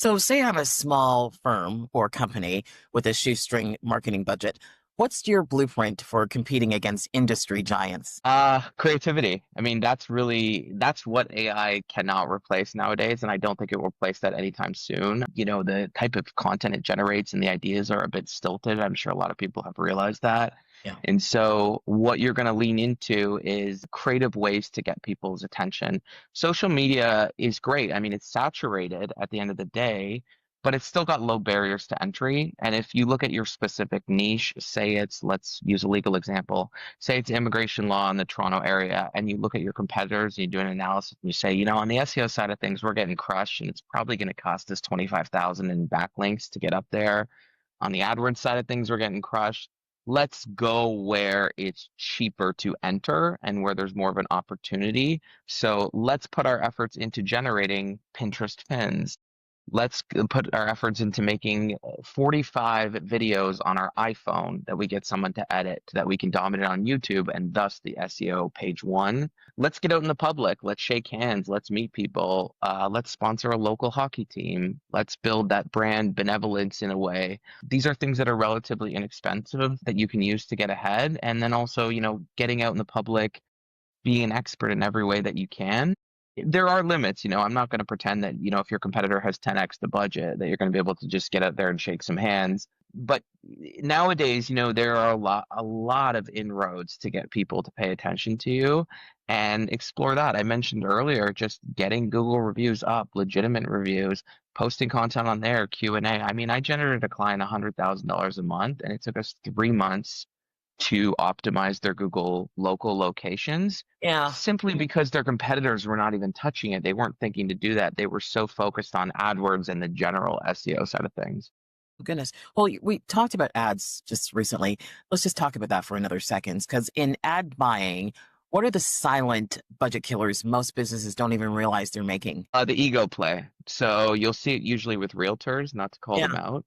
So, say I'm a small firm or company with a shoestring marketing budget. What's your blueprint for competing against industry giants? Creativity. I mean, that's what AI cannot replace nowadays, and I don't think it will replace that anytime soon. The type of content it generates and the ideas are a bit stilted. I'm sure a lot of people have realized that. Yeah. And so what you're going to lean into is creative ways to get people's attention. Social media is great. I mean, it's saturated at the end of the day, but it's still got low barriers to entry. And if you look at your specific niche, let's use a legal example, say it's immigration law in the Toronto area, and you look at your competitors and you do an analysis and you say, on the SEO side of things, we're getting crushed and it's probably going to cost us 25,000 in backlinks to get up there. On the AdWords side of things, we're getting crushed. Let's go where it's cheaper to enter and where there's more of an opportunity. So let's put our efforts into generating Pinterest pins. Let's put our efforts into making 45 videos on our iPhone that we get someone to edit that we can dominate on YouTube and thus the SEO page one. Let's get out in the public. Let's shake hands. Let's meet people. Let's sponsor a local hockey team. Let's build that brand benevolence in a way. These are things that are relatively inexpensive that you can use to get ahead. And then also, getting out in the public, being an expert in every way that you can. There are limits, I'm not going to pretend that, if your competitor has 10x the budget, that you're going to be able to just get out there and shake some hands. But nowadays, there are a lot of inroads to get people to pay attention to you and explore that. I mentioned earlier, just getting Google reviews up, legitimate reviews, posting content on there, Q&A. I mean, I generated a client $100,000 a month, and it took us 3 months to optimize their Google local locations Yeah. simply because their competitors were not even touching it. They weren't thinking to do that. They were so focused on AdWords and the general SEO side of things. Goodness. Well, we talked about ads just recently. Let's just talk about that for another second. Because in ad buying, what are the silent budget killers most businesses don't even realize they're making? The ego play. So you'll see it usually with realtors, not to call Yeah. them out,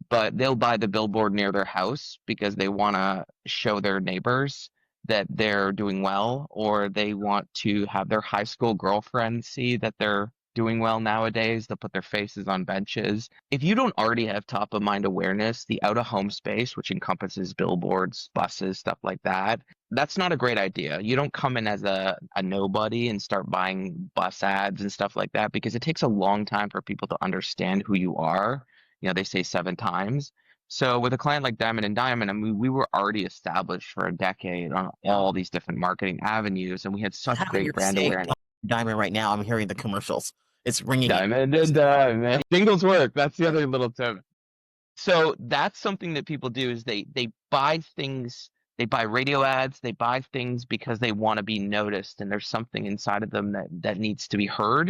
but they'll buy the billboard near their house because they want to show their neighbors that they're doing well, or they want to have their high school girlfriend see that they're doing well nowadays. They'll put their faces on benches. If you don't already have top of mind awareness, the out of home space, which encompasses billboards, buses, stuff like that, that's not a great idea. You don't come in as a nobody and start buying bus ads and stuff like that because it takes a long time for people to understand who you are. They say 7 times. So with a client like Diamond and Diamond, I mean, we were already established for a decade on Yeah. all these different marketing avenues, and we had such How great you're brand saying awareness. Diamond right now, I'm hearing the commercials. It's ringing in. Diamond and Diamond. Singles work. That's the other little tip. So that's something that people do is they buy things, they buy radio ads, they buy things because they want to be noticed, and there's something inside of them that needs to be heard.